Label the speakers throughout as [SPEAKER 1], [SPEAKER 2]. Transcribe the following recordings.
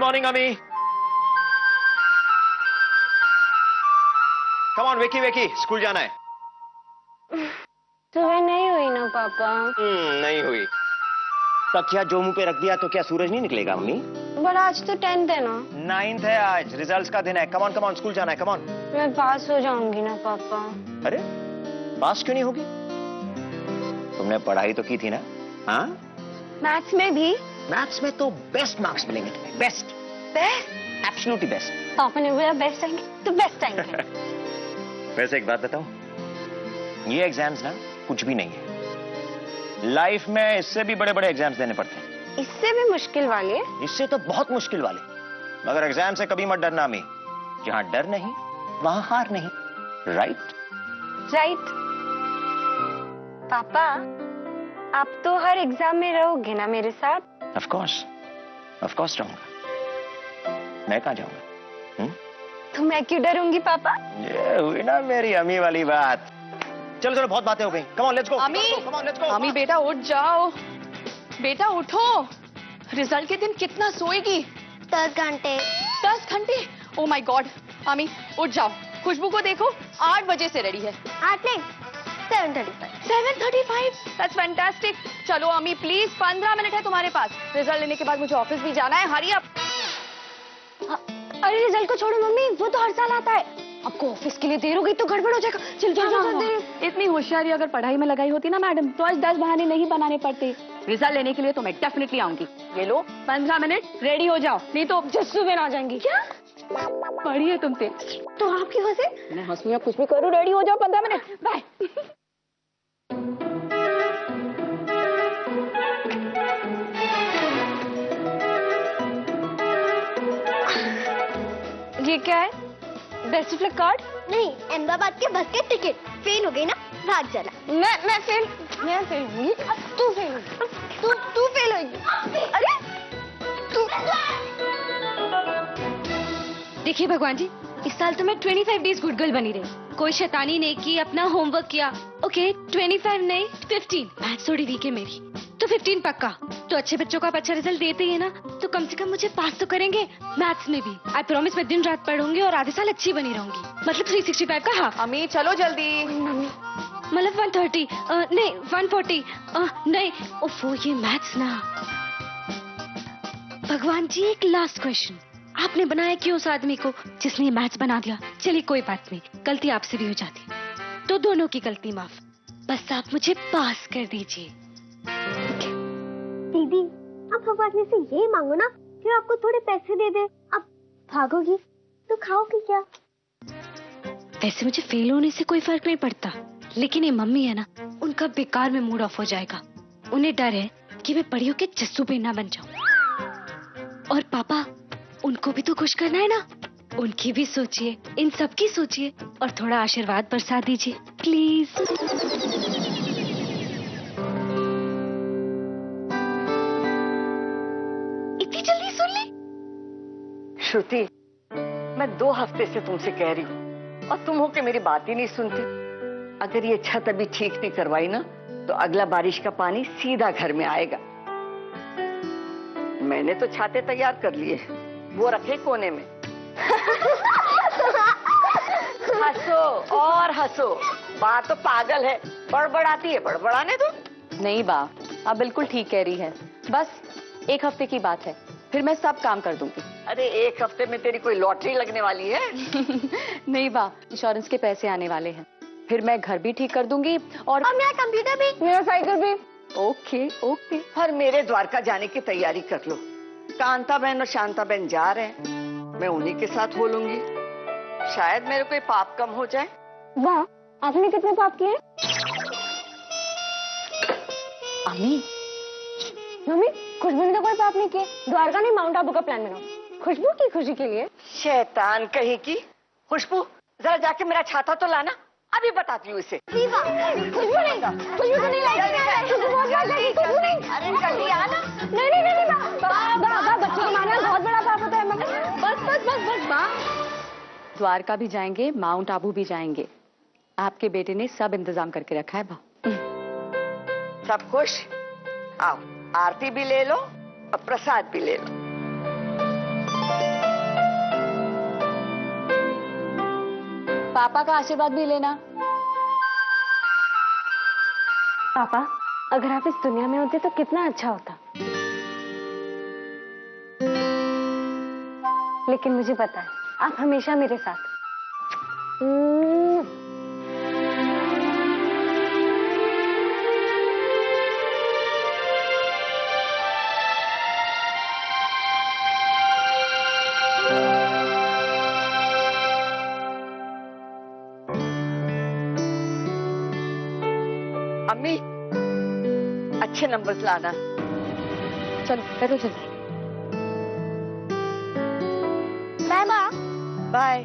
[SPEAKER 1] Morning अमी। Come on वेकी वेकी, स्कूल जाना है।
[SPEAKER 2] सुबह नहीं हुई ना पापा।
[SPEAKER 1] नहीं हुई। तकिया जो मुंह पे रख दिया तो क्या सूरज नहीं निकलेगा अम्मी?
[SPEAKER 2] पर आज तो 10th है ना।
[SPEAKER 1] 9th है आज, रिजल्ट्स का दिन है। कम ऑन स्कूल जाना है, कम ऑन।
[SPEAKER 2] मैं पास हो जाऊंगी ना पापा।
[SPEAKER 1] अरे पास क्यों नहीं होगी? तुमने पढ़ाई तो की थी ना? हाँ,
[SPEAKER 2] मैथ्स में भी।
[SPEAKER 1] मैथ्स में तो बेस्ट मार्क्स मिलेंगे तुम्हें। Best absolutely best.
[SPEAKER 2] पापा ने बोला बेस्ट आएंगे तो बेस्ट आएंगे।
[SPEAKER 1] वैसे एक बात बताऊं, ये एग्जाम्स ना कुछ भी नहीं है। लाइफ में इससे भी बड़े बड़े एग्जाम्स देने पड़ते हैं।
[SPEAKER 2] इससे भी मुश्किल वाले।
[SPEAKER 1] इससे तो बहुत मुश्किल वाले। मगर एग्जाम से कभी मत डरना अम्मी। जहां डर नहीं वहां हार नहीं। Right
[SPEAKER 2] right. पापा आप तो हर एग्जाम में रहोगे ना मेरे साथ?
[SPEAKER 1] ऑफ कोर्स रहूंगा। मैं कहां जाऊंगा?
[SPEAKER 2] तो मैं क्यों डरूंगी पापा?
[SPEAKER 1] ये हुई ना मेरी अम्मी वाली बात। चलो चलो, बहुत बातें हो गई। Come on let's go.
[SPEAKER 3] अम्मी, अम्मी बेटा उठ जाओ। बेटा उठो। रिजल्ट के दिन कितना सोएगी?
[SPEAKER 2] 10 घंटे।
[SPEAKER 3] 10 घंटे? Oh my God. अम्मी उठ जाओ। खुशबू को देखो 8 बजे से रेडी है।
[SPEAKER 2] 8 नहीं 7:35।
[SPEAKER 3] 7:35? That's fantastic. चलो अम्मी प्लीज, 15 मिनट है तुम्हारे पास। रिजल्ट लेने के बाद मुझे ऑफिस भी जाना है। Hurry up.
[SPEAKER 2] अरे रिजल्ट को छोड़ो मम्मी, वो तो हर साल आता है। आपको ऑफिस के लिए देर हो गई तो गड़बड़ हो जाएगा। चल चल।
[SPEAKER 3] इतनी होशियारी अगर पढ़ाई में लगाई होती ना मैडम, तो आज 10 बहाने नहीं बनाने पड़ते। रिजल्ट लेने के लिए तो मैं डेफिनेटली आऊंगी। ये लो 15 मिनट, रेडी हो जाओ, नहीं तो
[SPEAKER 2] जस्सू में आ जाएंगी। क्या
[SPEAKER 3] पढ़ी है तुम पे?
[SPEAKER 2] तो आपकी वजह?
[SPEAKER 3] मैं हंसूं या कुछ भी करूं, रेडी हो जाओ 15 मिनट। बाय।
[SPEAKER 2] ये क्या है? Best flag card?
[SPEAKER 4] नहीं, अहमदाबाद के बस के टिकट। फेल हो गई ना, भाग जाना।
[SPEAKER 2] मैं फेल होगी। तू फेल होगी। तू फेल होगी। अरे तू। देखिए भगवान जी, इस साल तो मैं 25 डेज गुड गर्ल बनी रही। कोई शैतानी नहीं की, अपना होमवर्क किया। ओके 25 नहीं 15। मैथ्स थोड़ी वीक है मेरी, तो 15 पक्का। तो अच्छे बच्चों का अच्छा रिजल्ट देते ही है ना, तो कम से कम मुझे पास तो करेंगे मैथ्स में भी। आई प्रॉमिस मैं दिन रात पढ़ूंगी और आधे साल अच्छी बनी रहूंगी। मतलब 365 का हाफ।
[SPEAKER 3] अम्मी चलो जल्दी।
[SPEAKER 2] मतलब 130 नहीं 140 नहीं। ओफो ये मैथ्स ना। भगवान जी एक लास्ट क्वेश्चन, आपने बनाया क्यों उस आदमी को जिसने ये मैथ्स बना दिया? चलिए कोई बात नहीं, गलती आपसे भी हो जाती तो दोनों की गलती माफ। बस आप मुझे पास कर दीजिए।
[SPEAKER 4] दीदी, आप भगवान से ये मांगो ना कि आपको थोड़े पैसे दे दे। अब भागोगी तो खाओगी क्या?
[SPEAKER 2] वैसे मुझे फेल होने से कोई फर्क नहीं पड़ता, लेकिन ये मम्मी है ना, उनका बेकार में मूड ऑफ हो जाएगा। उन्हें डर है कि मैं पढ़ियों के जस्सू पे ना बन जाऊं। और पापा, उनको भी तो खुश करना है ना, उनकी भी सोचिए, इन सब की सोचिए और थोड़ा आशीर्वाद बरसा दीजिए प्लीज। इतनी जल्दी सुन ली?
[SPEAKER 5] श्रुति, मैं 2 हफ्ते से तुमसे कह रही हूँ और तुम हो के मेरी बात ही नहीं सुनती। अगर ये छत अभी ठीक नहीं करवाई ना, तो अगला बारिश का पानी सीधा घर में आएगा। मैंने तो छाते तैयार कर लिए, वो रखे कोने में। हंसो और हंसो, बात तो पागल है, बड़बड़ाती है, बड़बड़ाने दो।
[SPEAKER 3] नहीं बा, आप बिल्कुल ठीक कह रही है। बस 1 हफ्ते की बात है, फिर मैं सब काम कर दूंगी।
[SPEAKER 5] अरे 1 हफ्ते में तेरी कोई लॉटरी लगने वाली है?
[SPEAKER 3] नहीं बा, इंश्योरेंस के पैसे आने वाले हैं, फिर मैं घर भी ठीक कर दूंगी और
[SPEAKER 4] मेरा कंप्यूटर भी,
[SPEAKER 2] मेरा साइकिल भी।
[SPEAKER 5] Okay okay. और मेरे द्वारका जाने की तैयारी कर लो। कांता बहन और शांता बहन जा रहे हैं, मैं उन्हीं के साथ हो लूंगी। शायद मेरे कोई पाप कम हो जाए।
[SPEAKER 2] वाह, आपने कितने पाप किए?
[SPEAKER 3] अम्मी,
[SPEAKER 2] मम्मी, खुशबू ने तो कोई पाप नहीं किए। द्वारका नहीं, माउंट आबू का प्लान बनाओ खुशबू की खुशी के लिए।
[SPEAKER 5] शैतान कहीं की। खुशबू, जरा जाके मेरा छाता तो लाना, अभी बताती हूँ इसे।
[SPEAKER 2] खुशबू तो नहीं लाएगी। खुशबू बहुत बात लगी, खुशबू नहीं।
[SPEAKER 5] अरे जल्दी आना।
[SPEAKER 2] नहीं, बच्चों को मारना बहुत बड़ा पाप होता है मम्मी। बस माँ।
[SPEAKER 3] द्वारका भी जाएंगे, माउंट आबू भी जाएंगे। आपके बेटे ने सब इंतजाम करके रखा है बा।
[SPEAKER 5] सब खुश? आओ, आरती भी ले लो और प्रसाद भी ले लो।
[SPEAKER 3] पापा का आशीर्वाद भी लेना।
[SPEAKER 4] पापा, अगर आप इस दुनिया में होते तो कितना अच्छा होता। लेकिन मुझे पता है आप हमेशा मेरे साथ।
[SPEAKER 5] अम्मी, अच्छे नंबर्स लाना।
[SPEAKER 3] चलो बैठो चलो।
[SPEAKER 4] बाय माँ।
[SPEAKER 5] बाय।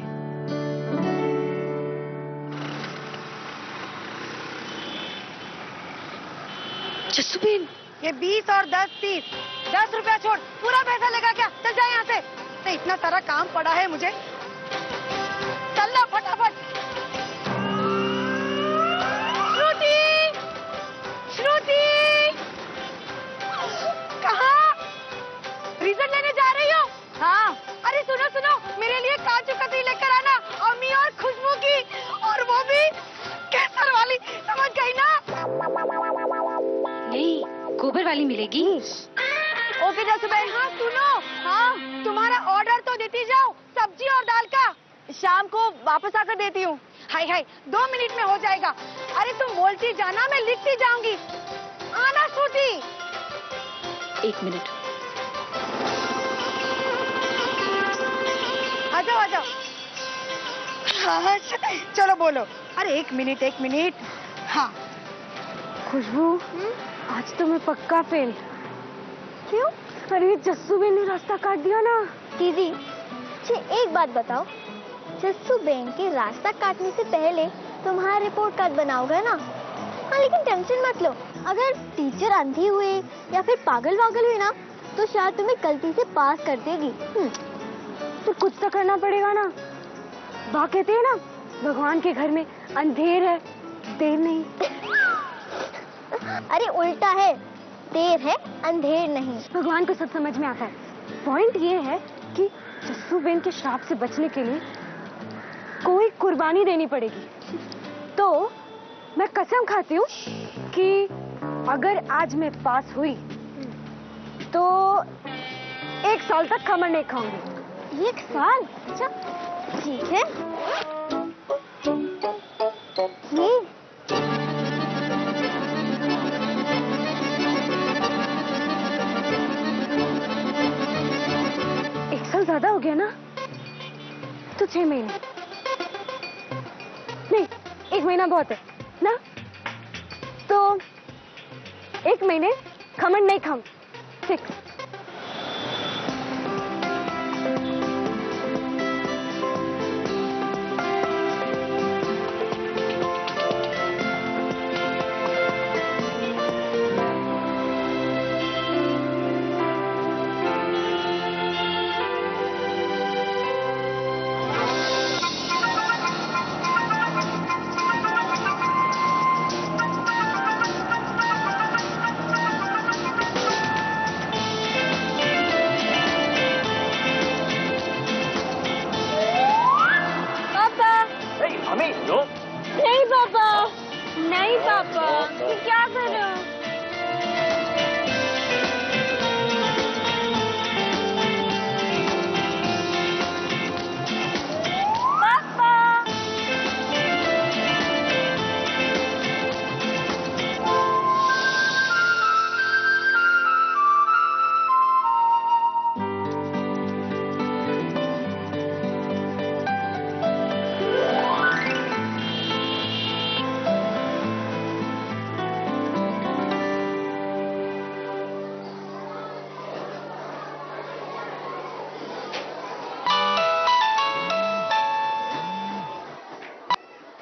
[SPEAKER 2] जस्सूबेन,
[SPEAKER 6] ये 20 और 10 30, 10 रुपया छोड़, पूरा पैसा लेगा क्या? चल जाए यहाँ से। नहीं, इतना सारा काम पड़ा है मुझे। चल ना फटाफट। श्रुति, श्रुति, कहाँ? रिजल्ट लेने जा रही हो? हाँ। अरे सुनो सुनो, मेरे लिए काजू कतरी लेकर आना, अम्मी और खुशबू की, और वो भी केसर वाली, समझ गई ना?
[SPEAKER 2] नहीं, गोबर वाली मिलेगी।
[SPEAKER 6] ओके जसुबेन। हाँ सुनो, हाँ तुम्हारा ऑर्डर तो देती जाओ, सब्जी और दाल का। शाम को वापस आकर देती हूँ। हाय हाय, 2 मिनट में हो जाएगा। अरे तुम बोलती जाना, मैं लिखती जाऊंगी। आना श्रुति।
[SPEAKER 2] 1 मिनट।
[SPEAKER 6] आ जाओ आ जाओ। हाँ चलो बोलो। अरे 1 मिनट 1 मिनट। हाँ।
[SPEAKER 4] खुशबू, आज तो मैं पक्का फेल। क्यों? अरे जस्सू बेन ने रास्ता काट दिया ना।
[SPEAKER 7] दीदी, मुझे एक बात बताओ, जस्सू बेन के रास्ता काटने से पहले तुम्हारा रिपोर्ट कार्ड बनाओगे ना? हाँ, लेकिन टेंशन मत लो, अगर टीचर अंधी हुए या फिर पागल वागल हुई ना, तो शायद तुम्हें गलती से पास कर देगी।
[SPEAKER 4] तो कुछ तो करना पड़ेगा ना। बात कहते हैं ना, भगवान के घर में अंधेर है, देर नहीं।
[SPEAKER 7] अरे उल्टा है, देर है अंधेर नहीं।
[SPEAKER 4] भगवान को सब समझ में आता है। पॉइंट ये है कि जस्सू बेन के श्राप से बचने के लिए कोई कुर्बानी देनी पड़ेगी। तो मैं कसम खाती हूँ कि अगर आज मैं पास हुई तो 1 साल तक खमण नहीं खाऊंगी।
[SPEAKER 7] 1 साल? अच्छा ठीक है। ये
[SPEAKER 4] 1 साल ज्यादा हो गया ना, तो 6 महीने नहीं, 1 महीना बहुत है ना, तो 1 महीने खमण नहीं खाऊं। 6।
[SPEAKER 1] हमें लो।
[SPEAKER 4] नहीं पापा, नहीं पापा, ये क्या कर रहे हो? पापा,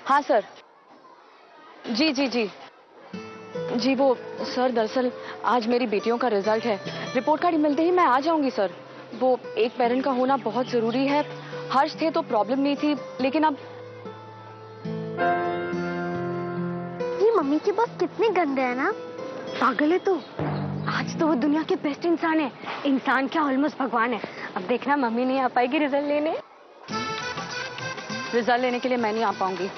[SPEAKER 3] हाँ सर। जी जी जी जी, वो सर दरअसल आज मेरी बेटियों का रिजल्ट है, रिपोर्ट कार्ड मिलते ही मैं आ जाऊंगी सर। वो एक पेरेंट का होना बहुत जरूरी है। हर्ष थे तो प्रॉब्लम नहीं थी, लेकिन अब
[SPEAKER 7] ये मम्मी के बॉस कितने गंदे हैं ना।
[SPEAKER 4] पागल है तो। आज तो वो दुनिया के बेस्ट इंसान है, इंसान क्या ऑलमोस्ट भगवान है। अब देखना मम्मी नहीं आ पाएगी रिजल्ट लेने।
[SPEAKER 3] रिजल्ट लेने के लिए मैं नहीं आ पाऊंगी।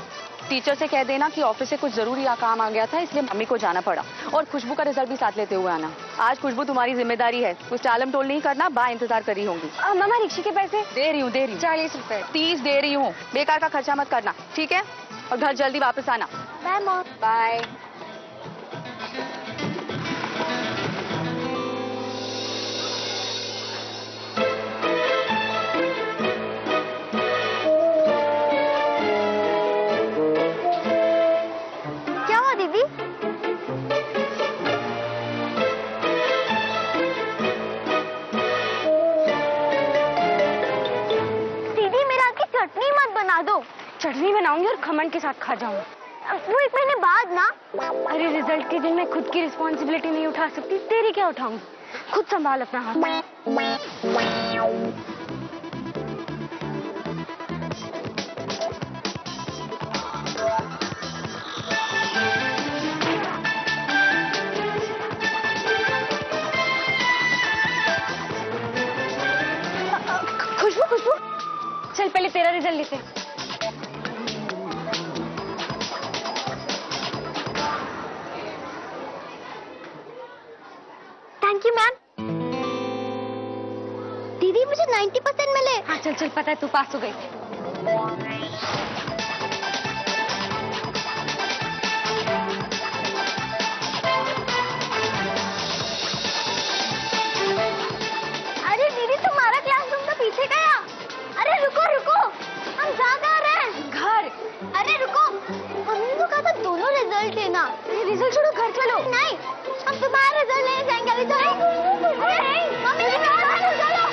[SPEAKER 3] टीचर से कह देना कि ऑफिस से कुछ जरूरी काम आ गया था, इसलिए मम्मी को जाना पड़ा। और खुशबू का रिजल्ट भी साथ लेते हुए आना। आज खुशबू तुम्हारी जिम्मेदारी है, कुछ टालम टोल नहीं करना, बा इंतजार कर रही होंगी।
[SPEAKER 4] मामा रिक्शे के पैसे
[SPEAKER 3] दे रही हूँ
[SPEAKER 4] 40 रुपए।
[SPEAKER 3] 30 दे रही हूँ, बेकार का खर्चा मत करना, ठीक है? और घर जल्दी वापस आना।
[SPEAKER 7] Bye mom.
[SPEAKER 3] बाय।
[SPEAKER 7] क्या हुआ दीदी? दीदी मेरा हाथ की चटनी मत बना दो।
[SPEAKER 4] चटनी बनाऊंगी और खमन के साथ खा जाऊंगी।
[SPEAKER 7] वो 1 महीने बाद ना।
[SPEAKER 4] अरे रिजल्ट के दिन मैं खुद की रिस्पॉन्सिबिलिटी नहीं उठा सकती, तेरी क्या उठाऊंगी? खुद संभाल अपना हाथ। खुशबू चल पहले तेरा रिजल्ट लेते हैं।
[SPEAKER 7] Thank you ma'am. दीदी मुझे 90% मिले।
[SPEAKER 4] हाँ चल चल, पता है तू पास हो गई।
[SPEAKER 7] अरे दीदी तुम्हारा क्लासरूम तो पीछे गया। अरे रुको रुको, हम जा कहाँ रहे हैं?
[SPEAKER 4] घर।
[SPEAKER 7] अरे रुको, मम्मी ने तो कहा था दोनों रिजल्ट लेना।
[SPEAKER 4] रिजल्ट छोड़ो, घर चलो।
[SPEAKER 7] नहीं, हम तुम्हारा रिजल्ट लेने जाएंगे अभी। चलो। अरे नहीं, मम्मी ने कहा था चलो।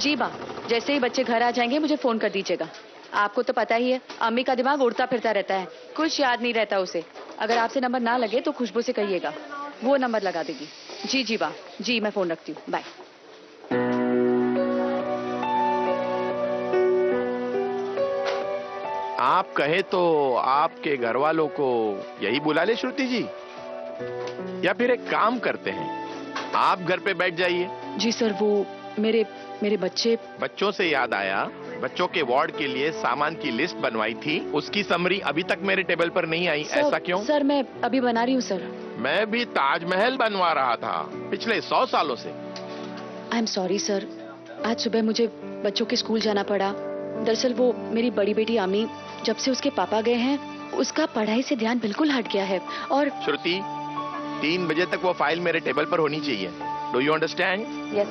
[SPEAKER 3] जी बा, जैसे ही बच्चे घर आ जाएंगे मुझे फोन कर दीजिएगा। आपको तो पता ही है, अम्मी का दिमाग उड़ता फिरता रहता है, कुछ याद नहीं रहता उसे। अगर आपसे नंबर ना लगे तो खुशबू से कहिएगा, वो नंबर लगा देगी। जी जी बा, जी मैं फोन रखती हूँ, बाय।
[SPEAKER 8] आप कहे तो आपके घर वालों को यही बुला ले श्रुति जी, या फिर एक काम करते हैं, आप घर पे बैठ जाइए।
[SPEAKER 3] जी सर, वो मेरे बच्चे।
[SPEAKER 8] बच्चों से याद आया, बच्चों के वार्ड के लिए सामान की लिस्ट बनवाई थी, उसकी समरी अभी तक मेरे टेबल पर नहीं आई। ऐसा क्यों?
[SPEAKER 3] सर मैं अभी बना रही हूँ सर।
[SPEAKER 8] मैं भी ताजमहल बनवा रहा था पिछले 100 सालों से।
[SPEAKER 3] आई एम सॉरी सर, आज सुबह मुझे बच्चों के स्कूल जाना पड़ा। दरअसल वो मेरी बड़ी बेटी आमी, जब से उसके पापा गए हैं उसका पढ़ाई से ध्यान बिल्कुल हट गया है। और
[SPEAKER 8] श्रुति, 3 बजे तक वो फाइल मेरे टेबल पर होनी चाहिए। Do you understand?
[SPEAKER 3] यस।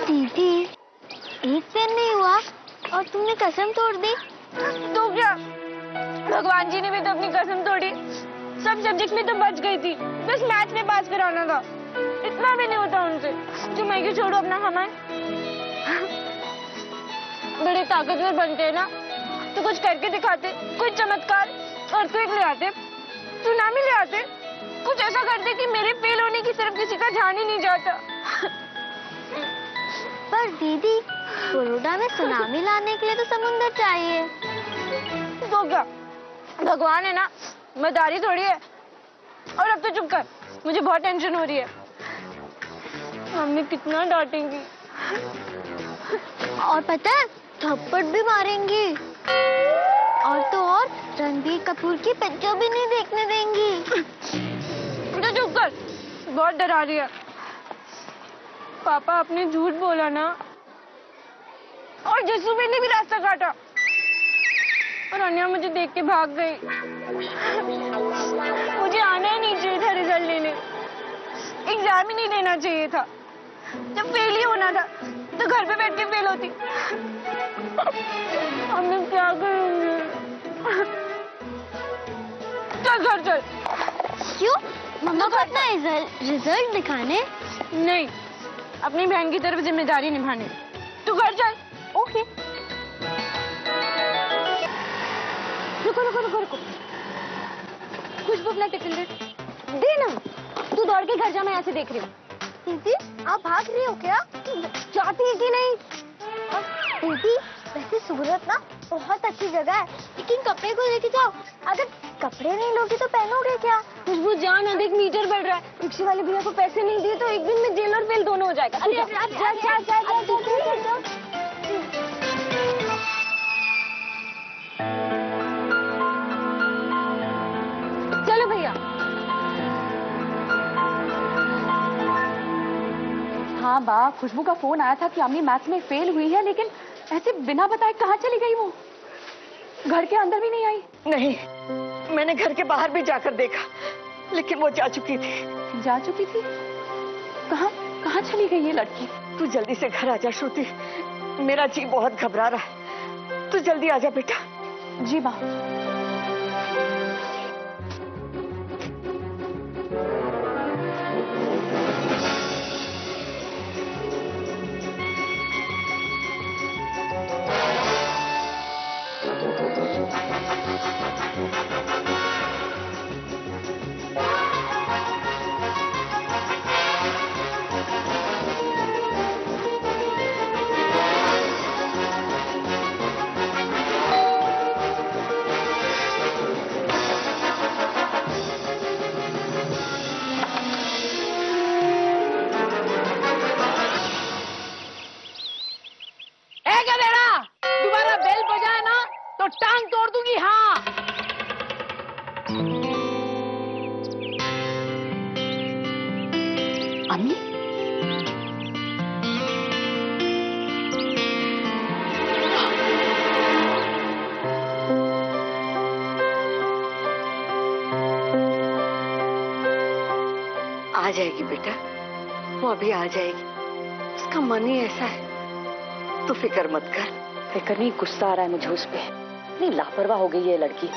[SPEAKER 7] दीदी, एक दिन नहीं हुआ और तुमने कसम तोड़ दी।
[SPEAKER 4] तो क्या, भगवान जी ने भी तो अपनी कसम तोड़ी। सब सब्जेक्ट में तो बच गई थी, बस मैथ में पास कराना था। इतना भी नहीं होता उनसे। जो मैं क्यों छोड़ू अपना हमारे। बड़े ताकतवर बनते हैं ना, तो कुछ करके दिखाते, कोई चमत्कार, अर्थक्वेक ले आते, सुनामी ले आते, कुछ ऐसा करते कि मेरे फेल होने की तरफ किसी का ध्यान ही नहीं जाता।
[SPEAKER 7] पर दीदी, बड़ौदा में सुनामी लाने के लिए तो समुंदर चाहिए।
[SPEAKER 4] तो क्या, भगवान है ना, मदारी थोड़ी है। और अब तो चुप कर, मुझे बहुत टेंशन हो रही है। मम्मी कितना डांटेंगी।
[SPEAKER 7] और पता है, थप्पड़ भी मारेंगी। और तो और रणबीर कपूर की पिक्चर भी नहीं देखने देंगी।
[SPEAKER 4] तो चुप कर, बहुत डरा रही है। पापा आपने झूठ बोला ना, और जस्सू ने भी रास्ता काटा, और अन्या मुझे देख के भाग गई। मुझे आना ही नहीं चाहिए था रिजल्ट लेने, एग्जाम ही नहीं देना चाहिए था। जब फेल ही होना था तो घर पे बैठ के फेल होती। अब मैं क्या करूंगी? चल घर चल।
[SPEAKER 7] क्यों? मम्मा को अपना रिजल्ट दिखाने?
[SPEAKER 4] नहीं, अपनी बहन की तरफ जिम्मेदारी निभाने। तू घर चल।
[SPEAKER 7] ओके।
[SPEAKER 4] रुको रुको रुको रुको, खुशबू अपना टिफिन दे ना। तू दौड़ के घर जा, मैं ऐसे देख रही हूँ।
[SPEAKER 7] दीदी, आप भाग रही हो क्या?
[SPEAKER 4] जाती है कि नहीं?
[SPEAKER 7] दीदी, वैसे सूरत ना बहुत अच्छी जगह है, लेकिन कपड़े को लेके जाओ। अगर कपड़े नहीं लोगे तो पहनोगे क्या?
[SPEAKER 4] खुशबू जान, अधिक मीटर बढ़ रहा है। रिक्शे वाले भैया को पैसे नहीं दिए तो एक दिन में जेल और फेल दोनों हो जाएगा।
[SPEAKER 7] अरे अब जा।
[SPEAKER 4] चलो भैया।
[SPEAKER 3] हाँ बा, खुशबू का फोन आया था कि अम्मी मैथ्स में फेल हुई है, लेकिन ऐसे बिना बताए कहाँ चली गई वो? घर के अंदर भी नहीं आई?
[SPEAKER 5] नहीं, मैंने घर के बाहर भी जाकर देखा, लेकिन वो जा चुकी थी।
[SPEAKER 3] जा चुकी थी? कहाँ कहाँ चली गई ये लड़की?
[SPEAKER 5] तू जल्दी से घर आ जा श्रुति, मेरा जी बहुत घबरा रहा है। तू जल्दी आ जा बेटा।
[SPEAKER 3] जी बा।
[SPEAKER 6] दोबारा बेल बजाए ना तो टांग तोड़ दूंगी। हाँ,
[SPEAKER 3] अम्मी?
[SPEAKER 5] आ जाएगी बेटा, वो अभी आ जाएगी। उसका मन ही ऐसा है, तू फिक्र मत कर।
[SPEAKER 3] फिक्र नहीं, गुस्सा आ रहा है मुझे उस पे। इतनी लापरवाह हो गई ये लड़की।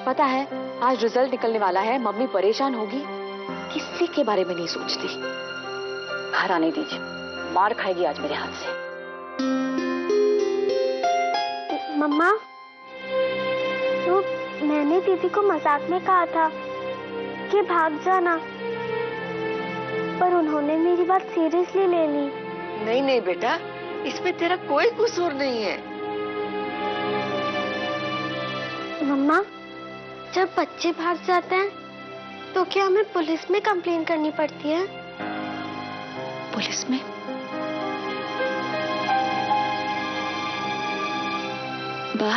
[SPEAKER 3] पता है आज रिजल्ट निकलने वाला है, मम्मी परेशान होगी, किसी के बारे में नहीं सोचती। घर आने दीजिए, मार खाएगी आज मेरे हाथ से।
[SPEAKER 7] मम्मा, तो मैंने दीदी को मजाक में कहा था कि भाग जाना, पर उन्होंने मेरी बात सीरियसली ले ली।
[SPEAKER 5] नहीं नहीं बेटा, इसमें तेरा कोई कसूर नहीं है।
[SPEAKER 7] मम्मा, जब बच्चे भाग जाते हैं तो क्या हमें पुलिस में कंप्लेन करनी पड़ती है?
[SPEAKER 3] पुलिस में? बा,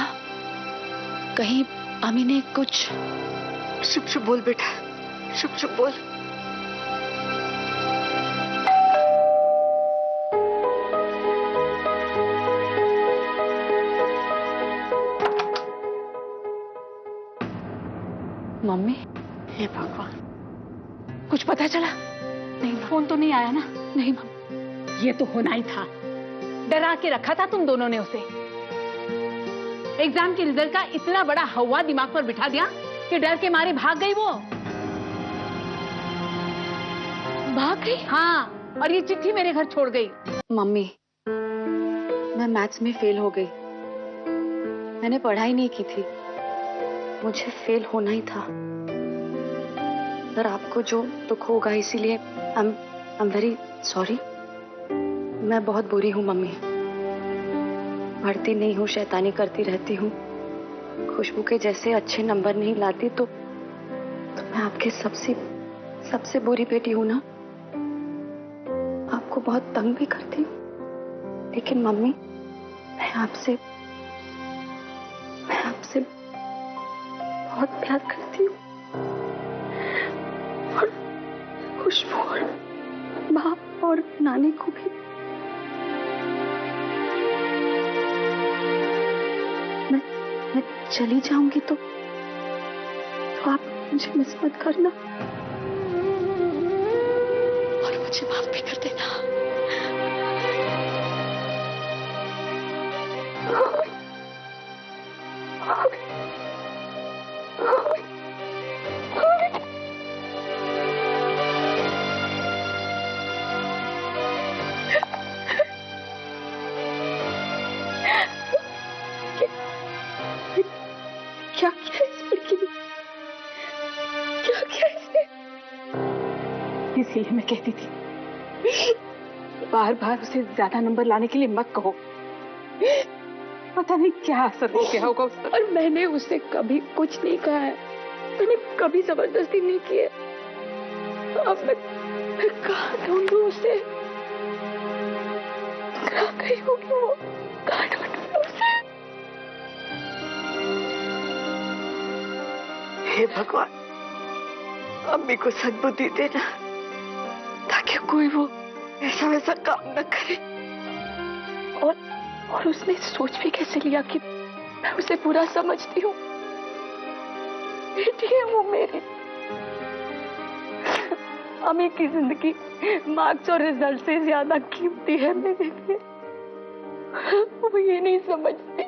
[SPEAKER 3] कहीं अम्मी ने कुछ?
[SPEAKER 5] चुप चुप बोल बेटा, चुप चुप बोल।
[SPEAKER 3] मम्मी,
[SPEAKER 5] हे भगवान,
[SPEAKER 3] कुछ पता चला?
[SPEAKER 6] नहीं, फोन तो नहीं आया ना?
[SPEAKER 3] नहीं मम्मी।
[SPEAKER 6] ये तो होना ही था, डरा के रखा था तुम दोनों ने उसे। एग्जाम के रिजल्ट का इतना बड़ा हवा दिमाग पर बिठा दिया कि डर के मारे भाग गई वो।
[SPEAKER 3] भाग गई?
[SPEAKER 6] हाँ, और ये चिट्ठी मेरे घर छोड़ गई।
[SPEAKER 3] मम्मी, मैं मैथ्स में फेल हो गई। मैंने पढ़ाई नहीं की थी, मुझे फेल होना ही था। पर आपको जो दुख होगा, इसीलिए आई एम वेरी सॉरी। मैं बहुत बुरी हूँ मम्मी, पढ़ती नहीं हूँ, शैतानी करती रहती हूँ, खुशबू के जैसे अच्छे नंबर नहीं लाती, तो मैं आपके सबसे बुरी बेटी हूँ ना। आपको बहुत तंग भी करती हूँ, लेकिन मम्मी मैं आपसे बहुत प्यार करती हूँ, और खुशबू और बाप और नानी को भी। मैं चली जाऊंगी तो आप मुझे मिस मत करना, और मुझे माफ भी कर देना। क्या किया इस लड़की ने? क्या किया इसने?
[SPEAKER 6] इसीलिए मैं कहती थी, बार बार उसे ज्यादा नंबर लाने के लिए मत कहो।
[SPEAKER 3] पता नहीं क्या असर हो गया होगा उस पर। और मैंने उसे कभी कुछ नहीं कहा है, मैंने कभी जबरदस्ती नहीं की है। अब मैं कहाँ ढूंढूं उसे? कहाँ गई होगी वो? कहाँ ढूंढूं उसे?
[SPEAKER 5] हे भगवान, अम्मी को सद्बुद्धि देना ताकि कोई वो ऐसा वैसा काम न करे।
[SPEAKER 3] और उसने सोच भी कैसे लिया कि मैं उसे बुरा समझती हूँ? बेटी है वो मेरी। अम्मी की जिंदगी मार्क्स और रिजल्ट से ज्यादा कीमती है मेरे लिए। वो ये नहीं समझते